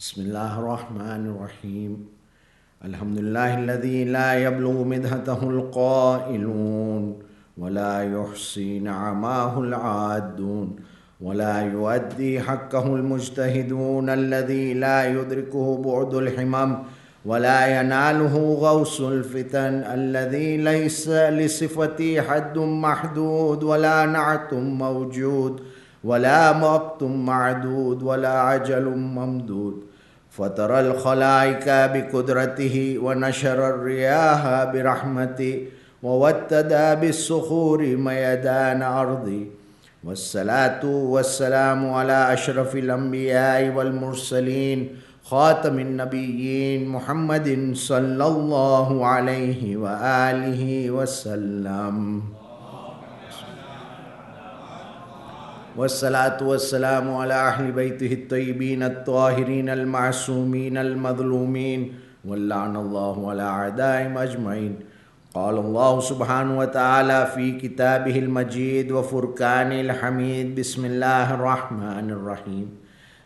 Bismillah ar-Rahman ar-Rahim. Alhamdulillah alladhi la yablughu midhatahu al-qailun wa la yuhsi na'amahu al-'addun wa la yuaddi haqqahu al-mujtahidun alladhi la yudrikuhu bu'du al-himam wa la yanaluhu ghawsu al-fitan alladhi laysa li sifati haddun mahdud wa la na'tum mawjud wa la maqtum ma'dud wa la ajalun mamdud. فترى الخلائق بقدرته ونشر الرياح برحمته ووتد بالصخور ميدان أرضه والصلاة والسلام على أشرف الأنبياء والمرسلين خاتم النبيين محمد صلى الله عليه وآله وسلم والصلاة والسلام على أهل بيته الطيبين الطاهرين المعصومين المظلومين واللعن الله على أعدائهم أجمعين. قال الله سبحانه وتعالى في كتابه المجيد وفرقانه الحميد. بسم الله الرحمن الرحيم.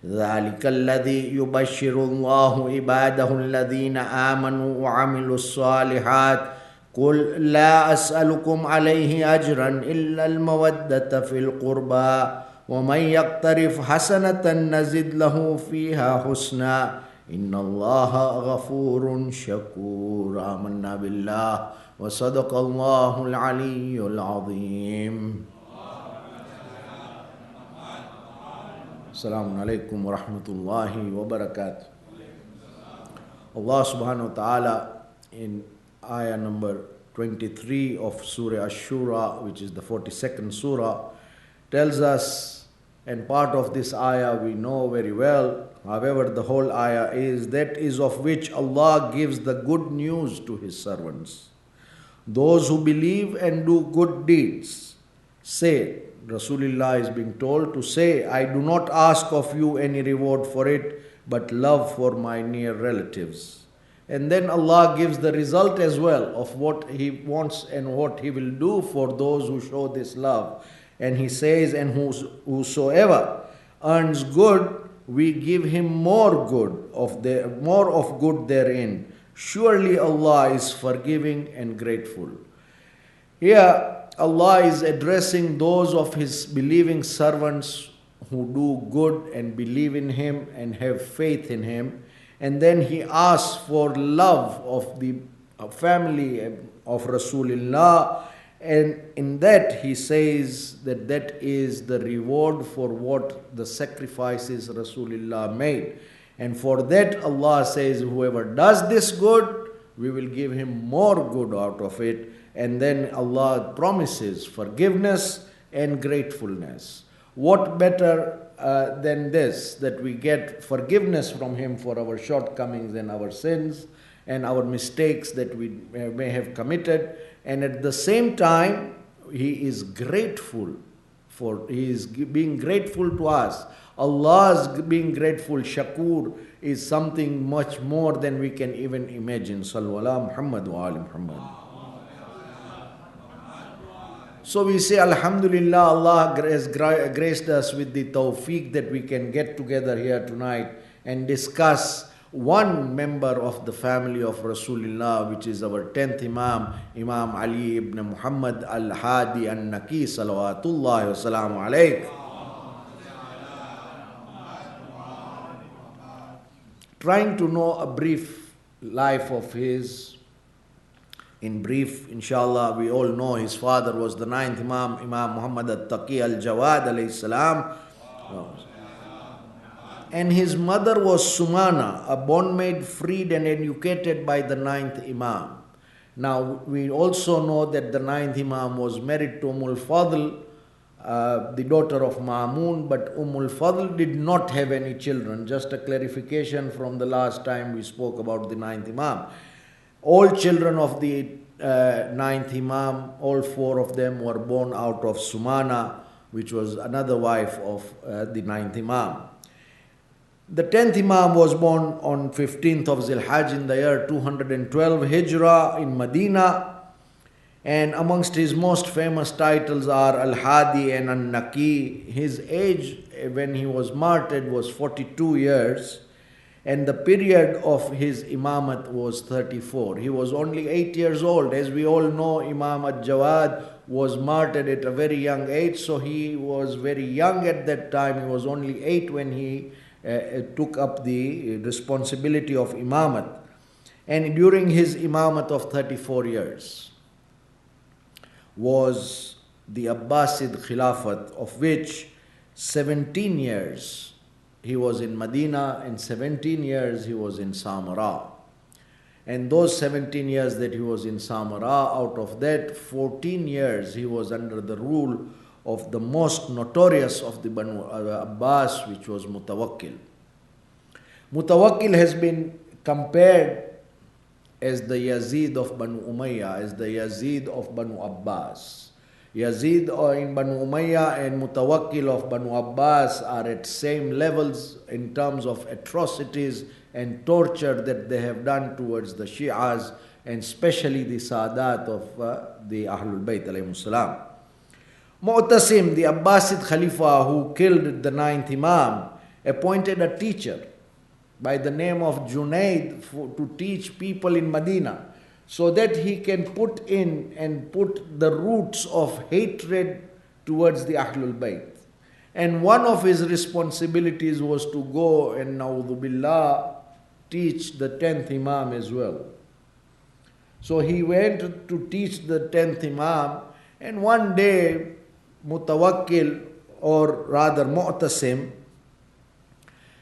ذلك الذي يبشر الله عباده الذين آمنوا وعملوا الصالحات قل لا أسألكم عليه أجرا إلا المودة في القربى ومن يقترف حسنة نزد له فيها حسنا إن الله غفور شكور. آمنا بالله وصدق الله العلي العظيم. السلام عليكم ورحمة الله وبركاته. Allah subhanahu wa ta'ala in ayah number 23 of Surah Ash-Shura, which is the 42nd surah, tells us, and part of this ayah we know very well, however the whole ayah that is of which Allah gives the good news to His servants. Those who believe and do good deeds say, Rasulullah is being told to say, I do not ask of you any reward for it, but love for my near relatives. And then Allah gives the result as well of what He wants and what He will do for those who show this love. And He says, and whosoever earns good, we give him more of good therein. Surely Allah is forgiving and grateful. Here Allah is addressing those of His believing servants who do good and believe in Him and have faith in Him. And then He asks for love of the family of Rasulullah, and in that He says that is the reward for what the sacrifices Rasulullah made. And for that Allah says, whoever does this good, we will give him more good out of it. And then Allah promises forgiveness and gratefulness. What better than this, that we get forgiveness from Him for our shortcomings and our sins and our mistakes that we may have committed, and at the same time He is grateful He is being grateful to us. Allah's being grateful, shakur, is something much more than we can even imagine. Sallu ala Muhammad wa ali Muhammad. So we say, Alhamdulillah, Allah has graced us with the tawfiq that we can get together here tonight and discuss one member of the family of Rasulullah, which is our 10th Imam, Imam Ali ibn Muhammad al-Hadi al-Naqi, salawatullahi wa salamu alayh. Trying to know a brief life of his. In brief, inshallah, we all know his father was the 9th Imam, Imam Muhammad al-Taqi al-Jawad alayhi salam. And his mother was Sumana, a bondmaid freed and educated by the 9th Imam. Now, we also know that the 9th Imam was married to Fadl, the daughter of Ma'mun, but Fadl did not have any children. Just a clarification from the last time we spoke about the 9th Imam. All children of the 9th Imam, all 4 of them were born out of Sumana, which was another wife of the 9th Imam. The 10th Imam was born on 15th of Zil-Hajj in the year 212 Hijrah in Medina. And amongst his most famous titles are Al-Hadi and Al-Naqi. His age when he was martyred was 42 years. And the period of his imamat was 34. He was only 8 years old. As we all know, Imam al-Jawad was martyred at a very young age, so he was very young at that time. He was only 8 when he took up the responsibility of imamat. And during his imamat of 34 years was the Abbasid Khilafat, of which 17 years he was in Medina and 17 years he was in Samara. And those 17 years that he was in Samara, out of that 14 years he was under the rule of the most notorious of the Banu Abbas, which was Mutawakkil. Mutawakkil has been compared as the Yazid of Banu Umayyah, as the Yazid of Banu Abbas. Yazid in Banu Umayyah and Mutawakkil of Banu Abbas are at same levels in terms of atrocities and torture that they have done towards the Shi'as, and especially the Sadat of the Ahlul-bayt alayhimus salam. Mu'tasim, the Abbasid Khalifa who killed the 9th Imam, appointed a teacher by the name of Junaid to teach people in Medina, so that he can put in and put the roots of hatred towards the Ahlul-bayt. And one of his responsibilities was to go and, na'udhu billah, teach the 10th Imam as well. So he went to teach the 10th Imam, and one day Mutawakkil, or rather Mu'tasim,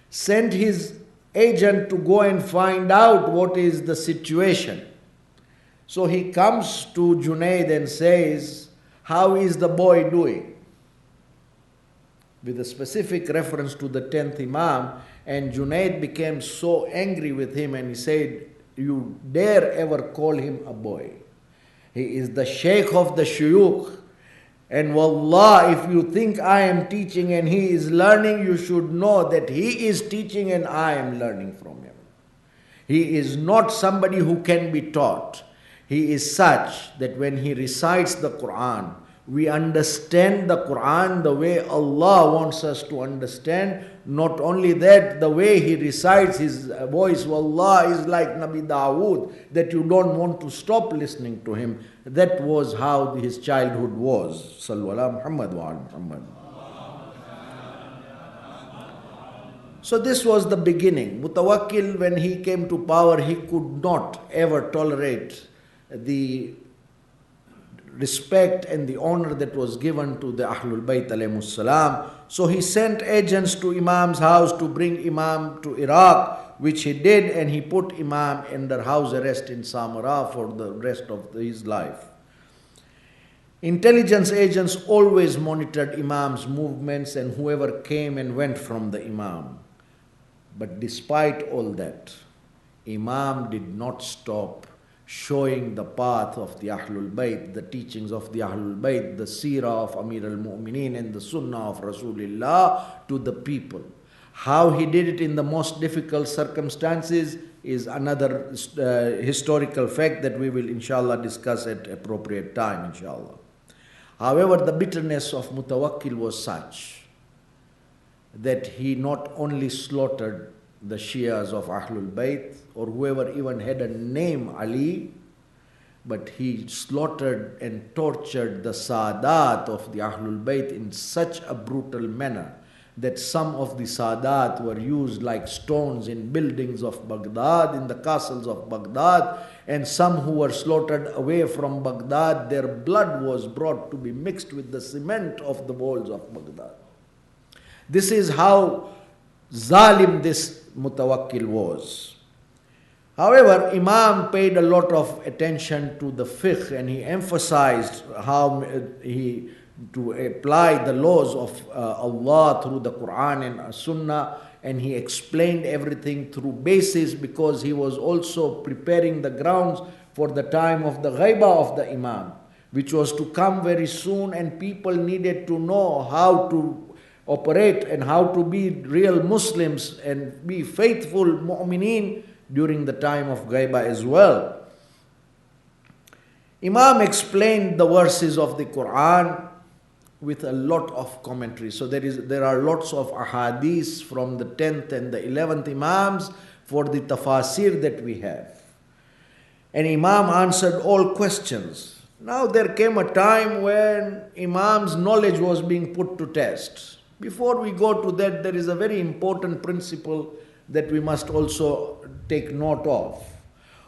sent his agent to go and find out what is the situation. So he comes to Junaid and says, "How is the boy doing?" With a specific reference to the 10th Imam. And Junaid became so angry with him and he said, "You dare ever call him a boy? He is the Sheikh of the Shuyukh. And wallah, if you think I am teaching and he is learning, you should know that he is teaching and I am learning from him. He is not somebody who can be taught. He is such that when he recites the Quran, we understand the Quran the way Allah wants us to understand. Not only that, the way he recites, his voice, wallah, is like Nabi Dawood, that you don't want to stop listening to him." That was how his childhood was. Sallu ala Muhammad wa ala Muhammad. So this was the beginning. Mutawakkil, when he came to power, he could not ever tolerate the respect and the honor that was given to the Ahlul-bayt alayhimus salam. So he sent agents to Imam's house to bring Imam to Iraq, which he did, and he put Imam under house arrest in Samara for the rest of his life. Intelligence agents always monitored Imam's movements and whoever came and went from the Imam. But despite all that, Imam did not stop showing the path of the Ahlul-bayt, the teachings of the Ahlul-bayt, the seerah of Amir al-Mu'mineen and the sunnah of Rasulullah to the people. How he did it in the most difficult circumstances is another historical fact that we will inshallah discuss at appropriate time inshallah. However, the bitterness of Mutawakkil was such that he not only slaughtered the Shias of Ahlul-bayt or whoever even had a name Ali, but he slaughtered and tortured the Sadat of the Ahlul-bayt in such a brutal manner that some of the Sadat were used like stones in buildings of Baghdad, in the castles of Baghdad, and some who were slaughtered away from Baghdad, their blood was brought to be mixed with the cement of the walls of Baghdad. This is how zalim this Mutawakkil was. However, Imam paid a lot of attention to the fiqh, and he emphasized how to apply the laws of Allah through the Quran and Sunnah, and he explained everything through basis because he was also preparing the grounds for the time of the ghaibah of the Imam, which was to come very soon, and people needed to know how to operate and how to be real Muslims and be faithful mu'mineen during the time of ghaibah as well. Imam explained the verses of the Quran with a lot of commentary. So there are lots of ahadith from the 10th and the 11th Imams for the tafasir that we have. And Imam answered all questions. Now there came a time when Imam's knowledge was being put to test. Before we go to that, there is a very important principle that we must also take note of.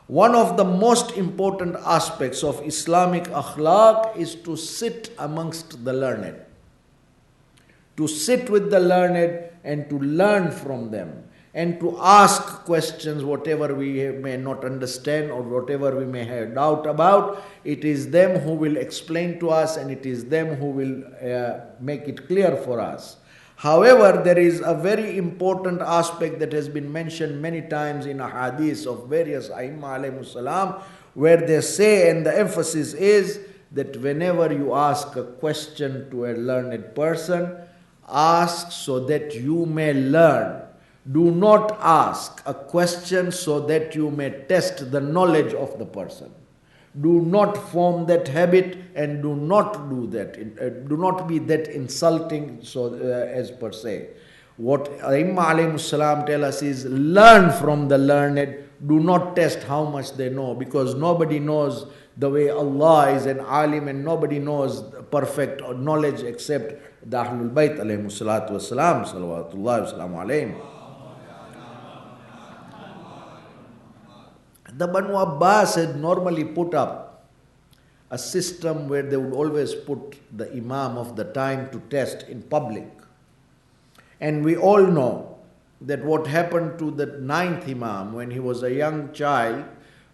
One of the most important aspects of Islamic akhlaq is to sit amongst the learned. To sit with the learned and to learn from them. And to ask questions, whatever we may not understand or whatever we may have doubt about. It is them who will explain to us, and it is them who will make it clear for us. However, there is a very important aspect that has been mentioned many times in ahadith of various Aimma alayhimus salam, where they say, and the emphasis is, that whenever you ask a question to a learned person, ask so that you may learn. Do not ask a question so that you may test the knowledge of the person. Do not form that habit and do not do that. Do not be that insulting as per se. What Aimma alayhimus salam tell us is, learn from the learned. Do not test how much they know, because nobody knows the way Allah is an alim, and nobody knows perfect knowledge except the Ahlul-bayt alayhimus salatu wassalam, salawatullahi wassalamu alayhim. The Banu Abbas had normally put up a system where they would always put the Imam of the time to test in public. And we all know that what happened to the 9th Imam when he was a young child,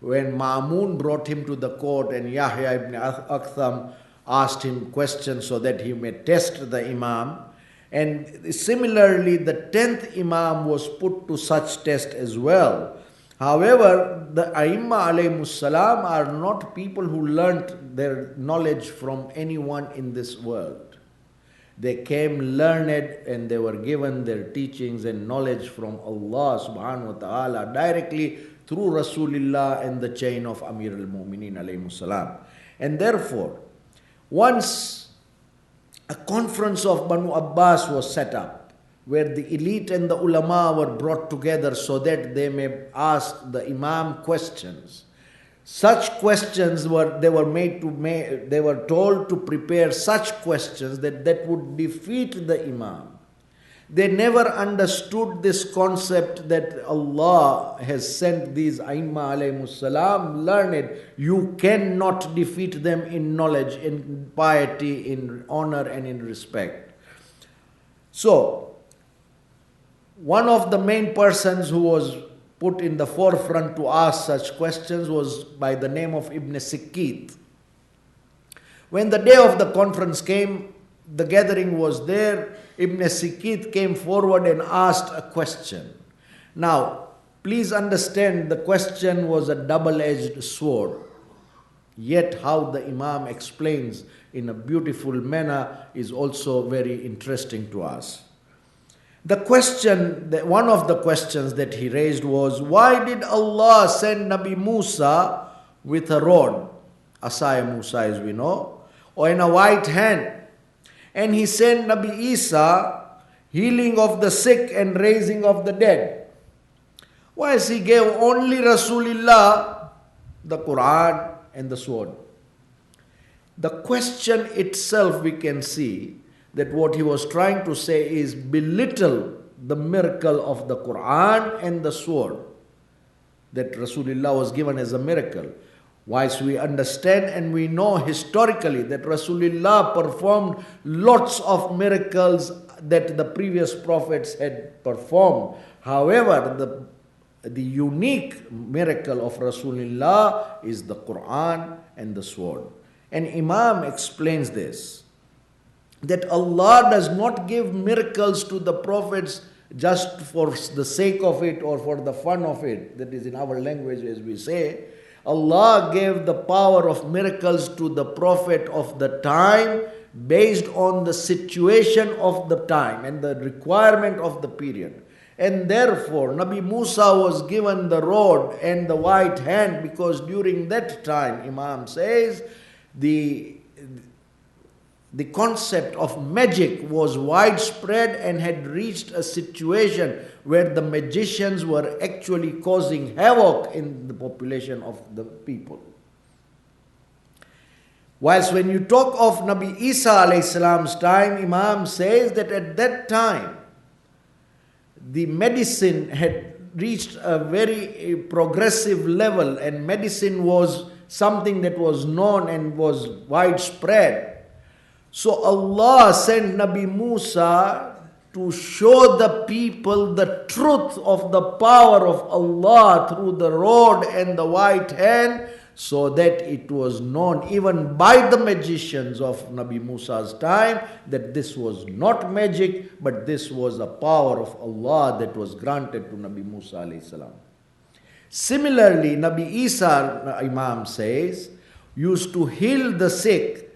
when Ma'mun brought him to the court and Yahya ibn Aktham asked him questions so that he may test the Imam. And similarly, the 10th Imam was put to such test as well. However, the Aimma alayhimus salam are not people who learnt their knowledge from anyone in this world. They came learned and they were given their teachings and knowledge from Allah subhanahu wa ta'ala directly through Rasulullah and the chain of Amir al-Mu'mineen alayhimus salam. And therefore, once a conference of Banu Abbas was set up, where the elite and the ulama were brought together so that they may ask the Imam questions. Such questions they were told to prepare such questions that would defeat the Imam. They never understood this concept that Allah has sent these Aimma alayhimus salam learned. You cannot defeat them in knowledge, in piety, in honor and in respect. So, one of the main persons who was put in the forefront to ask such questions was by the name of Ibn Sikit. When the day of the conference came, the gathering was there, Ibn Sikit came forward and asked a question. Now, please understand, the question was a double-edged sword. Yet how the Imam explains in a beautiful manner is also very interesting to us. One of the questions that he raised was, why did Allah send Nabi Musa with a rod, Asaya Musa as we know, or in a white hand? And he sent Nabi Isa healing of the sick and raising of the dead. Whereas he gave only Rasulullah the Quran and the sword. The question itself, we can see that what he was trying to say is belittle the miracle of the Quran and the sword that Rasulullah was given as a miracle. Whilst we understand and we know historically that Rasulullah performed lots of miracles that the previous prophets had performed. However, the unique miracle of Rasulullah is the Quran and the sword. And Imam explains this, that Allah does not give miracles to the prophets just for the sake of it or for the fun of it. That is in our language as we say. Allah gave the power of miracles to the prophet of the time based on the situation of the time and the requirement of the period. And therefore, Nabi Musa was given the rod and the white hand because during that time, Imam says, the the concept of magic was widespread and had reached a situation where the magicians were actually causing havoc in the population of the people. Whilst when you talk of Nabi Isa alayhi salam's time, Imam says that at that time, the medicine had reached a very progressive level, and medicine was something that was known and was widespread. So Allah sent Nabi Musa to show the people the truth of the power of Allah through the rod and the white hand, so that it was known even by the magicians of Nabi Musa's time that this was not magic, but this was a power of Allah that was granted to Nabi Musa alayhi salam. Similarly, Nabi Isa, Imam says, used to heal the sick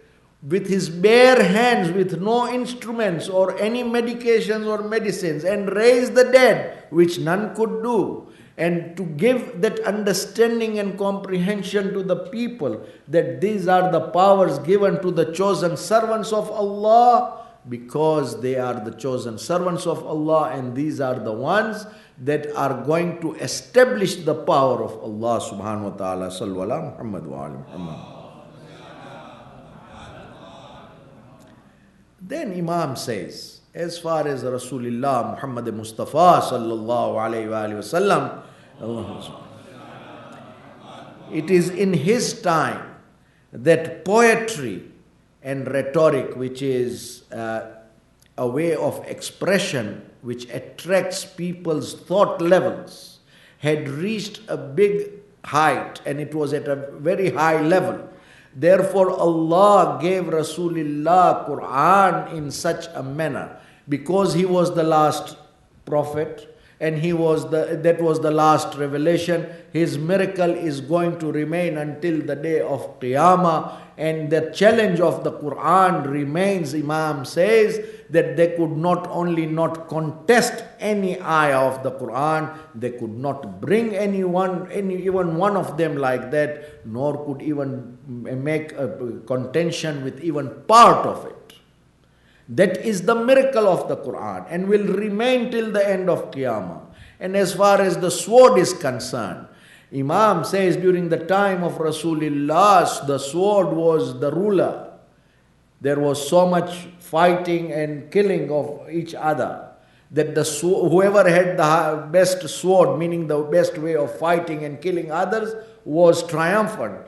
with his bare hands, with no instruments or any medications or medicines, and raise the dead, which none could do. And to give that understanding and comprehension to the people that these are the powers given to the chosen servants of Allah, because they are the chosen servants of Allah, and these are the ones that are going to establish the power of Allah subhanahu wa ta'ala. Sallu ala Muhammad wa ali Muhammad. Then Imam says, as far as Rasulullah Muhammad Mustafa sallallahu alayhi wa sallam, it is in his time that poetry and rhetoric, which is a way of expression which attracts people's thought levels, had reached a big height, and it was at a very high level. Therefore, Allah gave Rasulullah Quran in such a manner, because he was the last prophet and that was the last revelation. His miracle is going to remain until the day of Qiyamah, and the challenge of the Quran remains. Imam says that they could not only not contest any ayah of the Quran, they could not bring even one of them like that, nor could even make a contention with even part of it. That is the miracle of the Quran and will remain till the end of Qiyamah. And as far as the sword is concerned, Imam says during the time of Rasulullah, the sword was the ruler. There was so much fighting and killing of each other that whoever had the best sword, meaning the best way of fighting and killing others, was triumphant.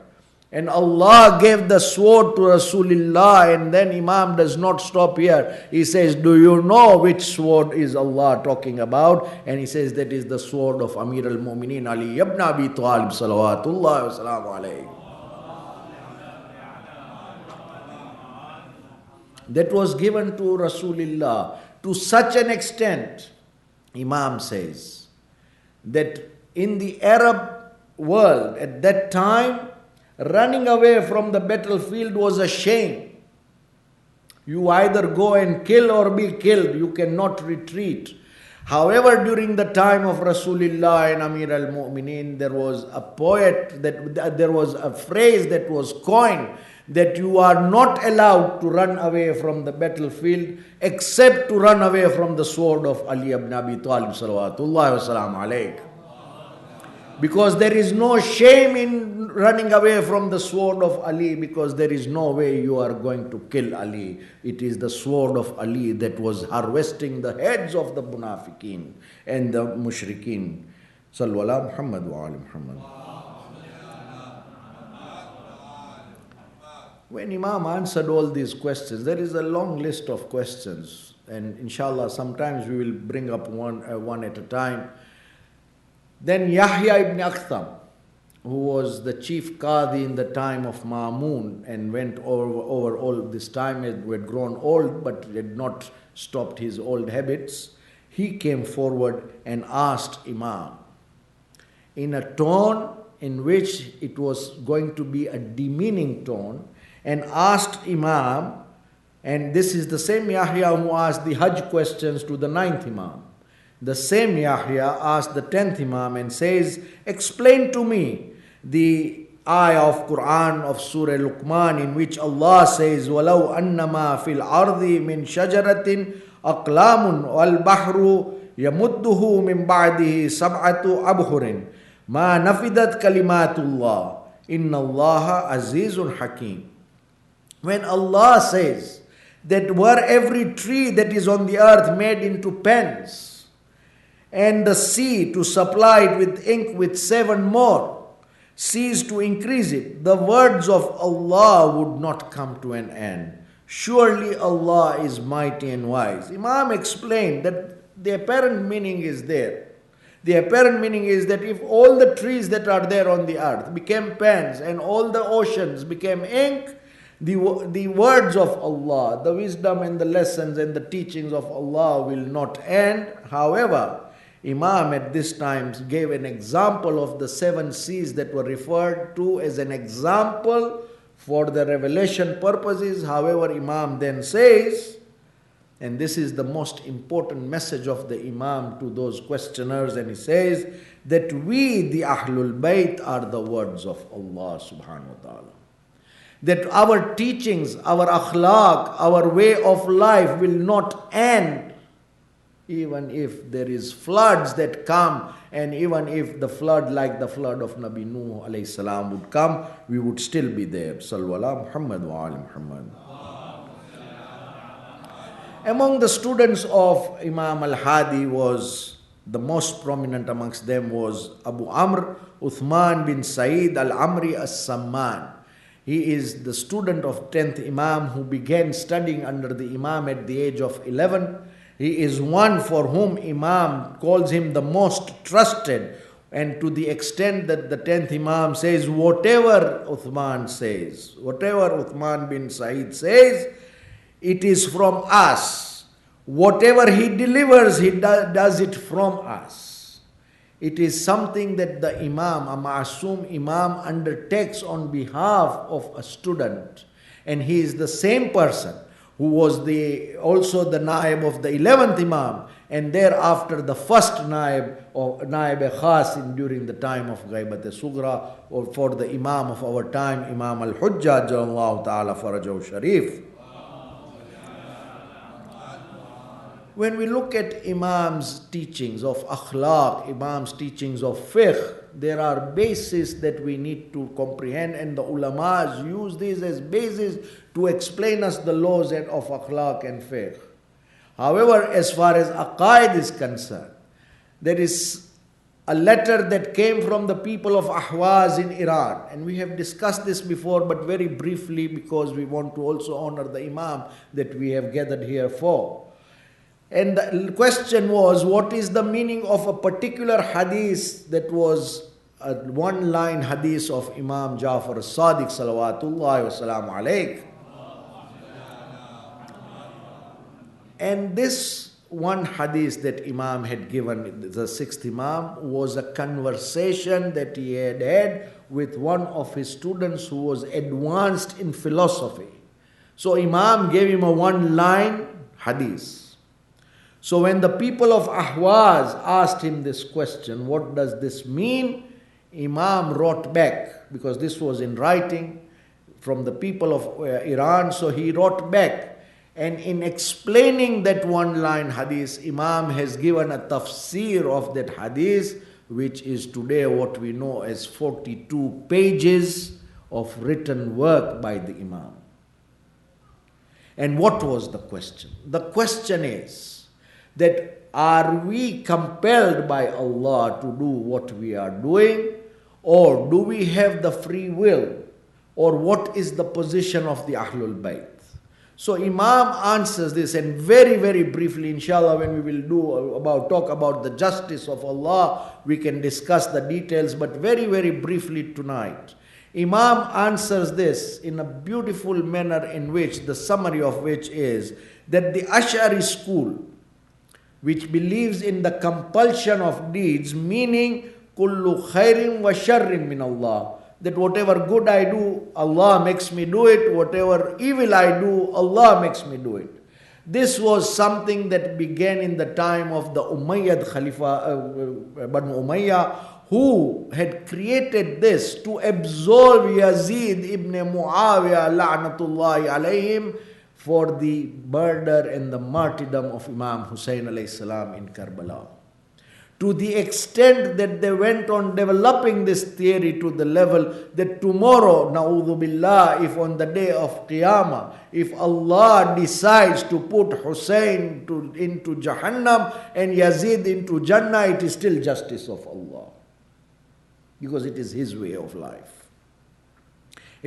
And Allah gave the sword to Rasulullah, and then Imam does not stop here. He says, do you know which sword is Allah talking about? And he says that is the sword of Amir al-Mu'mineen Ali ibn Abi Talib salawatullah wa salamu alayhi. That was given to Rasulullah to such an extent, Imam says, that in the Arab world at that time, running away from the battlefield was a shame. You either go and kill or be killed. You cannot retreat. However, during the time of Rasulullah and Amir al-Mu'mineen, there was a phrase that was coined, that you are not allowed to run away from the battlefield except to run away from the sword of Ali ibn Abi Talib salawatullah wa salam alayhi. Because there is no shame in running away from the sword of Ali, because there is no way you are going to kill Ali. It is the sword of Ali that was harvesting the heads of the munafiqeen and the mushrikeen. Sallu ala Muhammad wa ali Muhammad. When Imam answered all these questions, there is a long list of questions, and inshallah sometimes we will bring up one at a time. Then Yahya ibn Akhtam, who was the chief Qadi in the time of Ma'mun and went over all this time, who had grown old but had not stopped his old habits, he came forward and asked Imam in a tone in which it was going to be a demeaning tone, and asked Imam, and this is the same Yahya who asked the Hajj questions to the 9th Imam. The same Yahya asked the 10th Imam and says, explain to me the ayah of Quran of Surah Luqman, in which Allah says, وَلَوْ أَنَّمَا فِي الْأَرْضِ مِنْ شَجَرَةٍ أَقْلَامٌ وَالْبَحْرُ يَمُدُّهُ مِنْ بَعْدِهِ سَبْعَةُ أَبْحُرٍ مَا نَفِدَتْ كَلِمَاتُ اللَّهِ إِنَّ اللَّهَ عَزِيزٌ حَكِيمٌ. When Allah says that were every tree that is on the earth made into pens, and the sea to supply it with ink with 7 more seas to increase it, the words of Allah would not come to an end. Surely Allah is mighty and wise. Imam explained that the apparent meaning is there. The apparent meaning is that if all the trees that are there on the earth became pens and all the oceans became ink, the words of Allah, the wisdom and the lessons and the teachings of Allah will not end. However, Imam at this time gave an example of the 7 seas that were referred to as an example for the revelation purposes. However, Imam then says, and this is the most important message of the Imam to those questioners, and he says that we, the Ahlul-bayt, are the words of Allah subhanahu wa ta'ala. That our teachings, our akhlaq, our way of life will not end, even if there is floods that come, and even if the flood like the flood of Nabi Nuh alayhi salam would come, we would still be there. Sallu ala Muhammad wa ali Muhammad. Among the students of Imam al-Hadi was, the most prominent amongst them was Abu Amr Uthman bin Sayyid al-Amri as-Samman. He is the student of 10th Imam who began studying under the Imam at the age of 11. He is one for whom Imam calls him the most trusted, and to the extent that the 10th Imam says, whatever Uthman says, whatever Uthman bin Said says, it is from us. Whatever he delivers, he does it from us. It is something that the Imam, a Ma'asum Imam, undertakes on behalf of a student, and he is the same person who was also the Naib of the 11th Imam, and thereafter the first Naib Khas during the time of Ghaibat Sugra, or for the Imam of our time, Imam Al-Hijjah Jallallahu Ta'ala Farajahu Sharif. When we look at Imam's teachings of akhlaq, Imam's teachings of fiqh, there are bases that we need to comprehend, and the ulamas use these as bases to explain us the laws of akhlaq and fiqh. However, as far as aqaid is concerned, there is a letter that came from the people of Ahwaz in Iran, and we have discussed this before, but very briefly, because we want to also honor the Imam that we have gathered here for. And the question was, what is the meaning of a particular hadith that was a one-line hadith of Imam Jafar as-Sadiq salawatullahi wa salamu alayh. And this one hadith that Imam had given, the 6th Imam, was a conversation that he had had with one of his students who was advanced in philosophy. So Imam gave him a one-line hadith. So when the people of Ahwaz asked him this question, what does this mean? Imam wrote back, because this was in writing from the people of Iran, so he wrote back. And in explaining that one-line hadith, Imam has given a tafsir of that hadith, which is today what we know as 42 pages of written work by the Imam. And what was the question? The question is that are we compelled by Allah to do what we are doing, or do we have the free will, or what is the position of the Ahlul-bayt? So Imam answers this, and very, very briefly, inshallah, when we will talk about the justice of Allah, we can discuss the details, but very, very briefly tonight. Imam answers this in a beautiful manner, in which the summary of which is that the Ash'ari school, which believes in the compulsion of deeds, meaning kullu khairin wa sharrin min Allah, that whatever good I do, Allah makes me do it, whatever evil I do, Allah makes me do it. This was something that began in the time of the Umayyad Khalifa, Banu Umayyah, who had created this to absolve Yazid ibn Muawiyah la'natullahi alayhim for the murder and the martyrdom of Imam Hussein alayhi salam in Karbala. To the extent that they went on developing this theory to the level that tomorrow, na'udhu billah, if on the day of Qiyamah, if Allah decides to put Hussein into Jahannam and Yazid into Jannah, it is still justice of Allah. Because it is His way of life.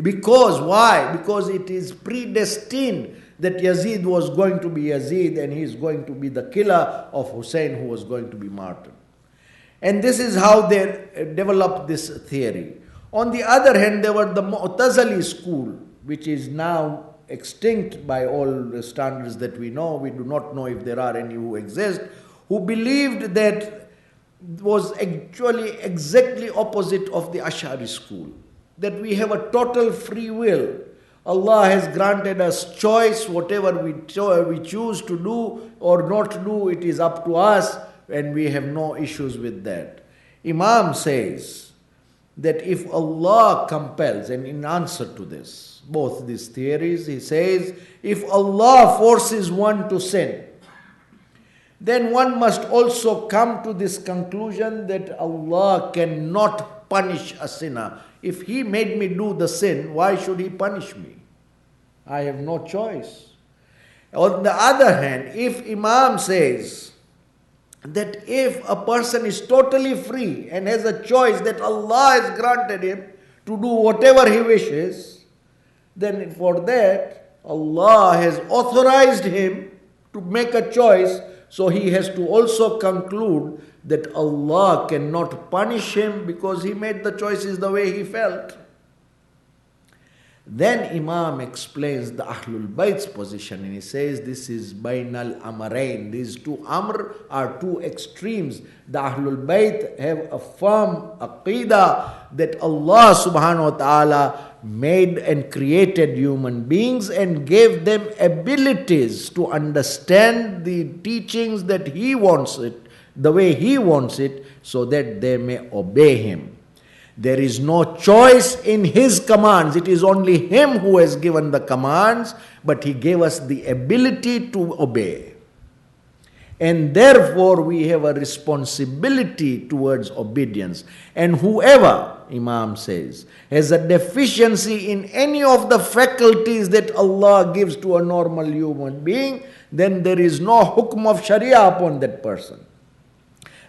Because, why? Because it is predestined that Yazid was going to be Yazid and he is going to be the killer of Hussein who was going to be martyred. And this is how they developed this theory. On the other hand, there were the Mu'tazili school, which is now extinct by all the standards that we know. We do not know if there are any who exist, who believed that was actually exactly opposite of the Ash'ari school. That we have a total free will. Allah has granted us choice, whatever we choose to do or not to do, it is up to us. And we have no issues with that. Imam says that if Allah compels, and in answer to this, both these theories, he says, if Allah forces one to sin, then one must also come to this conclusion that Allah cannot punish a sinner. If He made me do the sin, why should He punish me? I have no choice. On the other hand, if Imam says that if a person is totally free and has a choice that Allah has granted him to do whatever he wishes, then for that Allah has authorized him to make a choice, so he has to also conclude that Allah cannot punish him because he made the choices the way he felt. Then Imam explains the Ahlul-bayt's position and he says this is Bainal Amrain. These two Amr are two extremes. The Ahlul-bayt have a firm aqidah that Allah subhanahu wa ta'ala made and created human beings and gave them abilities to understand the teachings that He wants it, the way He wants it, so that they may obey Him. There is no choice in His commands. It is only Him who has given the commands, but He gave us the ability to obey. And therefore, we have a responsibility towards obedience. And whoever, Imam says, has a deficiency in any of the faculties that Allah gives to a normal human being, then there is no hukm of Sharia upon that person.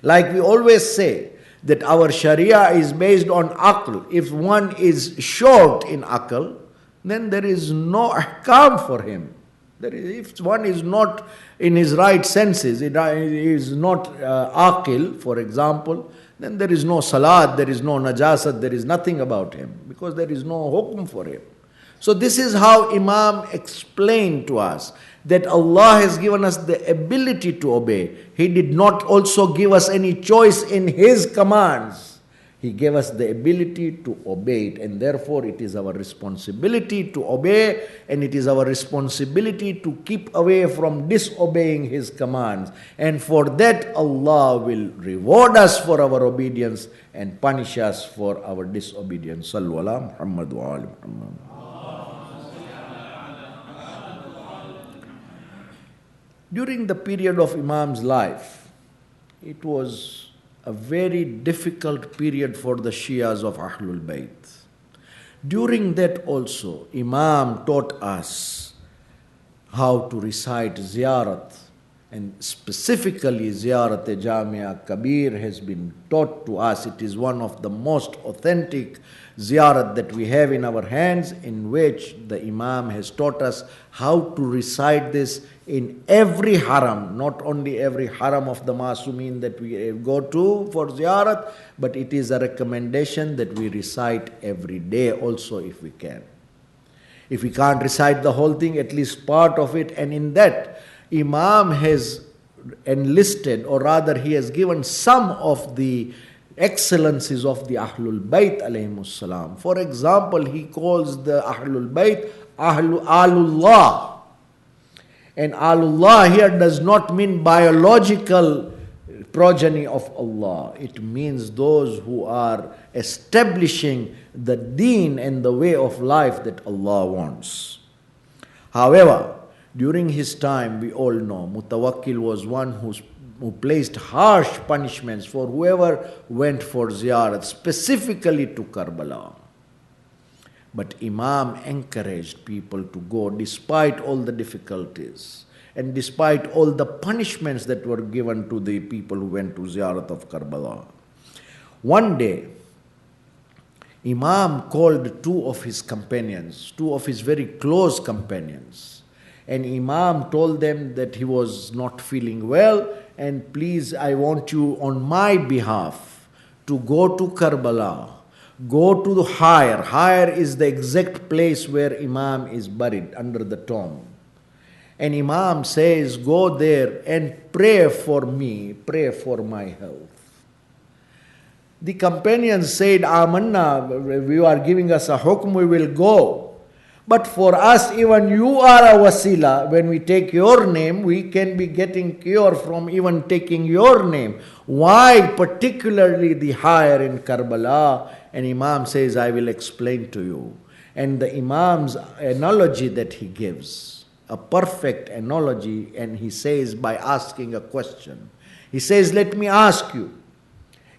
Like we always say, that our Sharia is based on aql. If one is short in aql, then there is no ahkam for him. If one is not in his right senses, it is not aqil, for example, then there is no salat, there is no najasat, there is nothing about him, because there is no hukm for him. So this is how Imam explained to us that Allah has given us the ability to obey. He did not also give us any choice in His commands. He gave us the ability to obey it, and therefore it is our responsibility to obey, and it is our responsibility to keep away from disobeying His commands. And for that Allah will reward us for our obedience and punish us for our disobedience. Sallu ala Muhammad wa ali Muhammad. During the period of Imam's life, it was a very difficult period for the Shias of Ahlul-bayt. During that also, Imam taught us how to recite ziyarat, and specifically ziyarat-e-Jamia Kabir has been taught to us. It is one of the most authentic ziyarat that we have in our hands, in which the Imam has taught us how to recite this in every haram, not only every haram of the Masumin that we go to for ziyarat, but it is a recommendation that we recite every day also if we can. If we can't recite the whole thing, at least part of it, and in that Imam has enlisted, or rather he has given some of the excellencies of the Ahlul-bayt alayhimus salam. For example, he calls the Ahlul-bayt Ahlullah. And Ahlullah here does not mean biological progeny of Allah. It means those who are establishing the deen and the way of life that Allah wants. However, during his time, we all know, Mutawakkil was one who placed harsh punishments for whoever went for ziyarat, specifically to Karbala. But Imam encouraged people to go despite all the difficulties and despite all the punishments that were given to the people who went to ziyarat of Karbala. One day, Imam called two of his companions, two of his very close companions, and Imam told them that he was not feeling well, and please, I want you on my behalf to go to Karbala. Go to the Hire. Hire is the exact place where Imam is buried, under the tomb. And Imam says, go there and pray for me, pray for my health. The companions said, Amanna, you are giving us a hukm, we will go. But for us, even you are a wasila. When we take your name, we can be getting cure from even taking your name. Why particularly the Hire in Karbala? And Imam says, I will explain to you. And the Imam's analogy that he gives, a perfect analogy, and he says by asking a question. He says, let me ask you,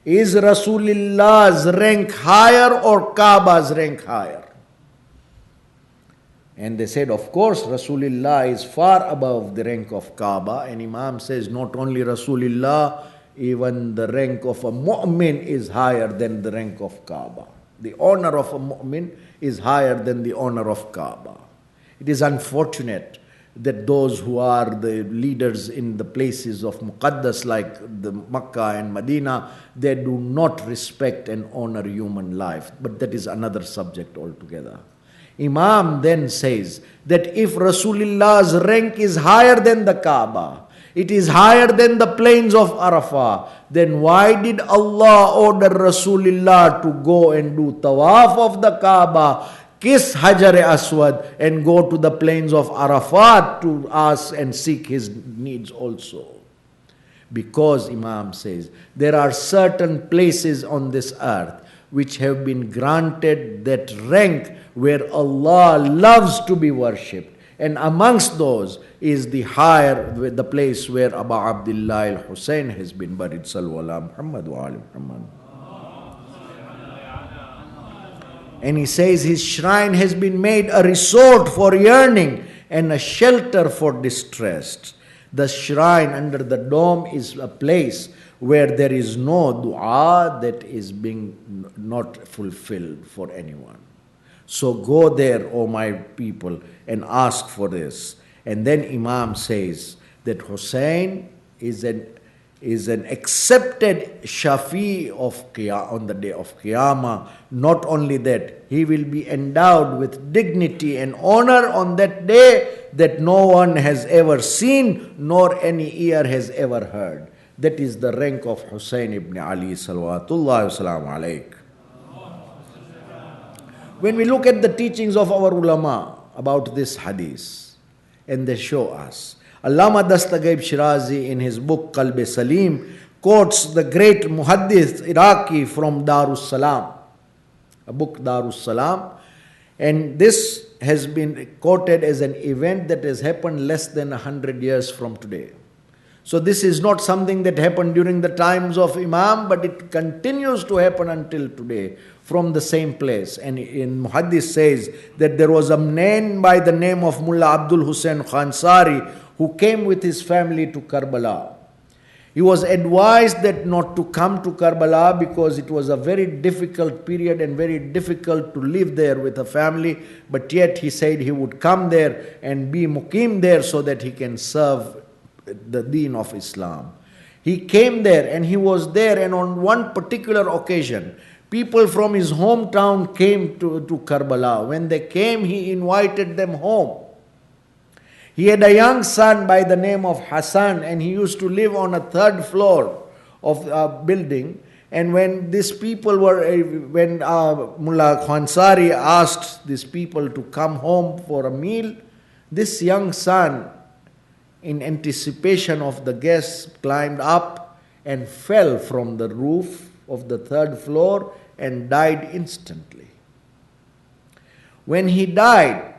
is Rasulullah's rank higher or Kaaba's rank higher? And they said, of course, Rasulullah is far above the rank of Kaaba. And Imam says, not only Rasulullah, even the rank of a mu'min is higher than the rank of Kaaba. The honor of a mu'min is higher than the honor of Kaaba. It is unfortunate that those who are the leaders in the places of Muqaddas like the Makkah and Medina, they do not respect and honor human life. But that is another subject altogether. Imam then says that if Rasulullah's rank is higher than the Kaaba, it is higher than the plains of Arafah, then why did Allah order Rasulullah to go and do tawaf of the Kaaba, kiss Hajar-e-Aswad, and go to the plains of Arafat to ask and seek his needs also? Because Imam says there are certain places on this earth which have been granted that rank where Allah loves to be worshipped. And amongst those is the higher, the place where Abu Abdullah al-Hussein has been buried. Sallu ala Muhammad wa ali Muhammad. And he says his shrine has been made a resort for yearning and a shelter for distressed. The shrine under the dome is a place where there is no dua that is being not fulfilled for anyone. So go there, O my people, and ask for this. And then Imam says that Hussein is an accepted Shafi on the day of Qiyamah. Not only that, he will be endowed with dignity and honor on that day that no one has ever seen, nor any ear has ever heard. That is the rank of Hussein ibn Ali salawatullahi wasalam alayk. When we look at the teachings of our ulama about this hadith, and they show us, Allama Dastaghaib Shirazi in his book Qalb Salim quotes the great muhaddith Iraqi from Darus Salam, a book Darus Salam, and this has been quoted as an event that has happened less than 100 years from today. So this is not something that happened during the times of Imam, but it continues to happen until today from the same place. And in Muhaddith says that there was a man by the name of Mullah Abdul Hussein Khansari who came with his family to Karbala. He was advised that not to come to Karbala because it was a very difficult period and very difficult to live there with a family. But yet he said he would come there and be muqim there so that he can serve the deen of Islam. He came there and he was there, and on one particular occasion, people from his hometown came to Karbala. When they came, he invited them home. He had a young son by the name of Hassan, and he used to live on a third floor of a building. And when these people when Mullah Khansari asked these people to come home for a meal, this young son, in anticipation of the guests, climbed up and fell from the roof of the third floor and died instantly. When he died,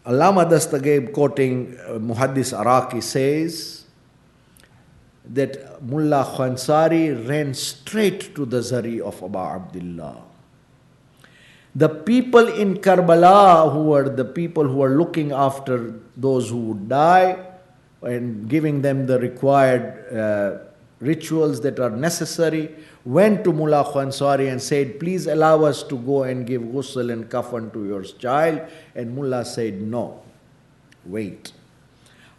Allama Dastagir, quoting Muhaddis Iraqi, says that Mullah Khansari ran straight to the zari of Abu Abdullah. The people in Karbala, who were the people who were looking after those who would die and giving them the required rituals that are necessary, went to Mullah Khansari and said, please allow us to go and give ghusl and kafan to your child. And Mullah said, no, wait.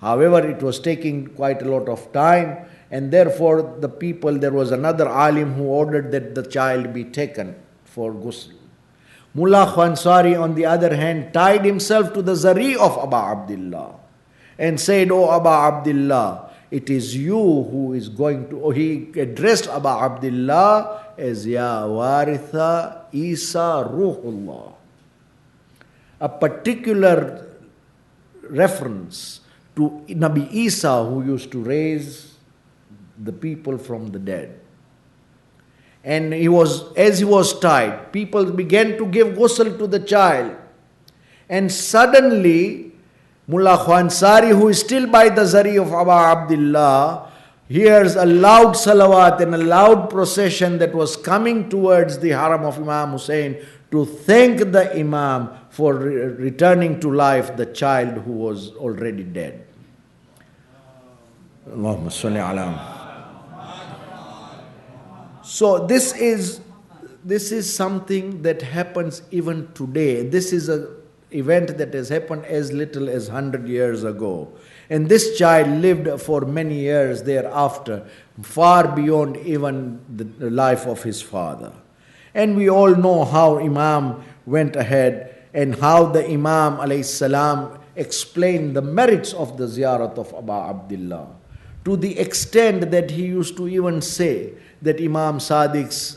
However, it was taking quite a lot of time, and therefore the people, there was another alim who ordered that the child be taken for ghusl. Mullah Khansari, on the other hand, tied himself to the zari of Abu Abdullah and said, "O Abu Abdullah, it is you who is going to..." He addressed Abu Abdullah as Ya Waritha Isa Ruhullah, a particular reference to Nabi Isa, who used to raise the people from the dead. And as he was tied, people began to give ghusl to the child. And suddenly, Mullah Khansari, who is still by the zari of Abu Abdullah, hears a loud salawat and a loud procession that was coming towards the haram of Imam Hussein to thank the Imam for returning to life the child who was already dead. Allahumma salli ala. So this is something that happens even today. This is an event that has happened as little as 100 years ago. And this child lived for many years thereafter, far beyond even the life of his father. And we all know how Imam went ahead and how the Imam alayhi salam explained the merits of the ziyarat of Abu Abdullah, to the extent that he used to even say that Imam Sadiq's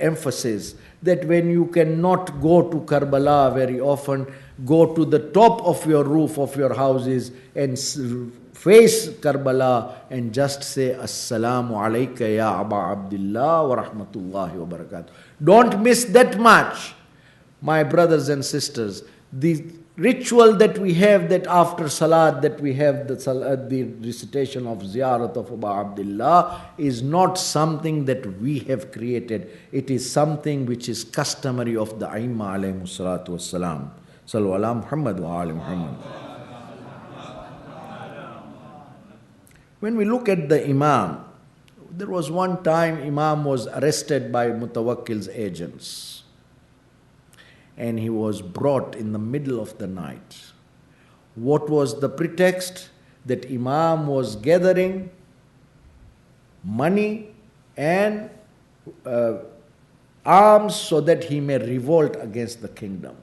emphasis that when you cannot go to Karbala very often, go to the top of your roof of your houses and face Karbala and just say Assalamu alayka ya Abu Abdullah wa rahmatullahi wa barakatuh. Don't miss that much, my brothers and sisters. The ritual that we have, that after Salat that we have the recitation of Ziyarat of Abu Abdullah, is not something that we have created. It is something which is customary of the Aimma alayhimu salatu wassalam. Sallu ala Muhammad wa ali Muhammad. When we look at the Imam, there was one time Imam was arrested by Mutawakkil's agents. And he was brought in the middle of the night. What was the pretext? That Imam was gathering money and arms so that he may revolt against the kingdom.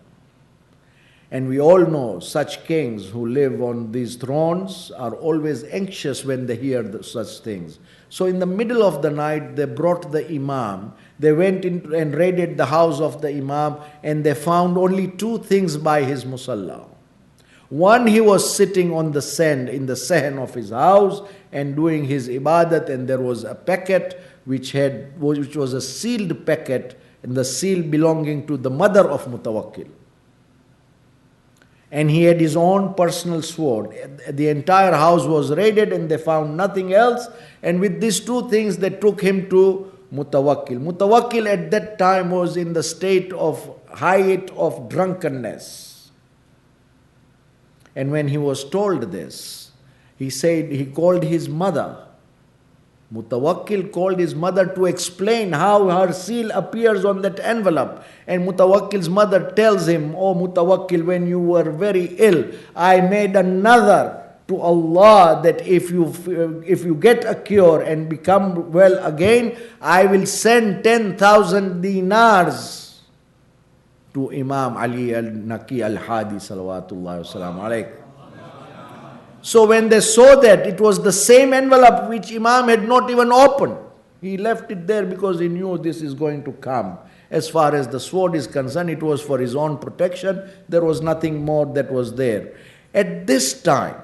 And we all know such kings who live on these thrones are always anxious when they hear such things. So in the middle of the night, they brought the Imam. They went in and raided the house of the Imam, and they found only two things by his musalla. One, he was sitting on the sand in the sahn of his house and doing his ibadat, and there was a packet which was a sealed packet, and the seal belonging to the mother of Mutawakkil. And he had his own personal sword. The entire house was raided and they found nothing else. And with these two things, they took him to Mutawakkil. Mutawakkil at that time was in the state of height of drunkenness. And when he was told this, he called his mother. Mutawakkil called his mother to explain how her seal appears on that envelope. And Mutawakkil's mother tells him, "Oh Mutawakkil, when you were very ill, I made another to Allah that if you get a cure and become well again, I will send 10,000 dinars to Imam Ali al-Naqi al-Hadi salawatullahi wa salam alayhi." So when they saw that it was the same envelope which Imam had not even opened, he left it there because he knew this is going to come. As far as the sword is concerned, it was for his own protection. There was nothing more that was there. At this time,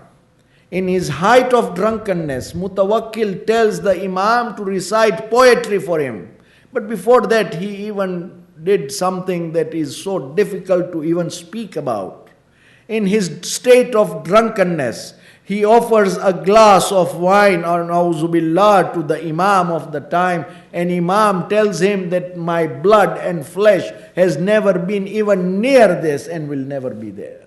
In his height of drunkenness, Mutawakkil tells the Imam to recite poetry for him. But before that, he even did something that is so difficult to even speak about. In his state of drunkenness, he offers a glass of wine or na'uzubillah to the Imam of the time, and Imam tells him that my blood and flesh has never been even near this and will never be there.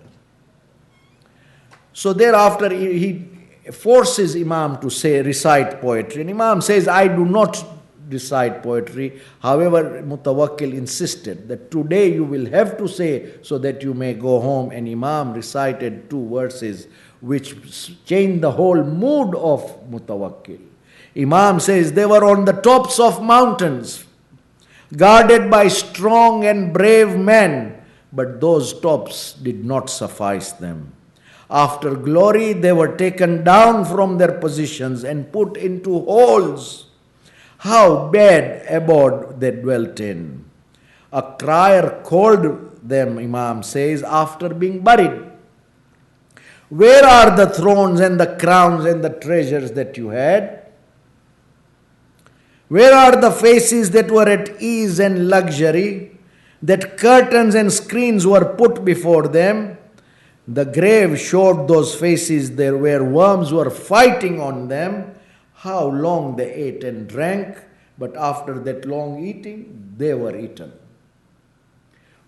So thereafter he forces Imam to recite poetry, and Imam says, I do not recite poetry. However, Mutawakkil insisted that today you will have to say so that you may go home, and Imam recited 2 verses which changed the whole mood of Mutawakkil. Imam says they were on the tops of mountains, guarded by strong and brave men, but those tops did not suffice them. After glory, they were taken down from their positions and put into holes. How bad abode they dwelt in. A crier called them, Imam says, after being buried. Where are the thrones and the crowns and the treasures that you had? Where are the faces that were at ease and luxury, that curtains and screens were put before them? The grave showed those faces there where worms were fighting on them. How long they ate and drank, but after that long eating, they were eaten.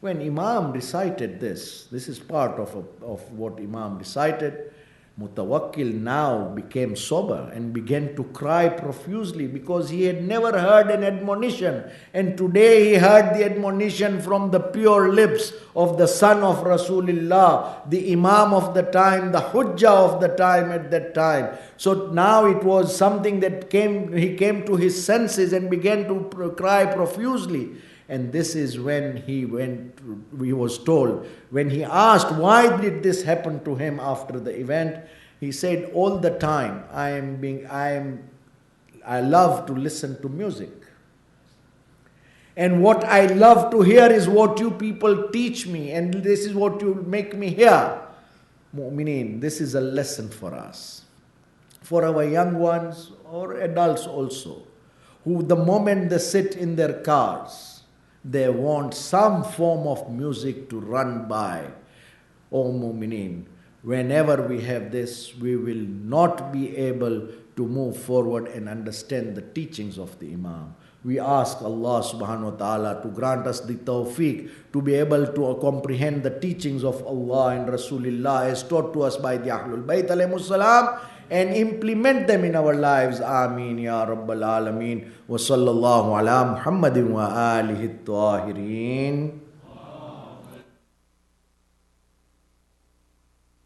When Imam recited this is part of what Imam recited. Mutawakkil now became sober and began to cry profusely because he had never heard an admonition. And today he heard the admonition from the pure lips of the son of Rasulullah, the Imam of the time, the Hujjah of the time at that time. So now it was something that he came to his senses and began to cry profusely. And this is when he was told, when he asked why did this happen to him after the event, he said, all the time I love to listen to music. And what I love to hear is what you people teach me, and this is what you make me hear. Mu'mineen, this is a lesson for us, for our young ones or adults also, who the moment they sit in their cars, they want some form of music to run by. O Mu'mineen, whenever we have this, we will not be able to move forward and understand the teachings of the Imam. We ask Allah subhanahu wa ta'ala to grant us the tawfiq to be able to comprehend the teachings of Allah and Rasulullah as taught to us by the Ahlul-bayt alayhimus salam, and implement them in our lives. Ameen ya Rabbal Alameen. Wa sallallahu ala Muhammadin wa alihi at-tahirin.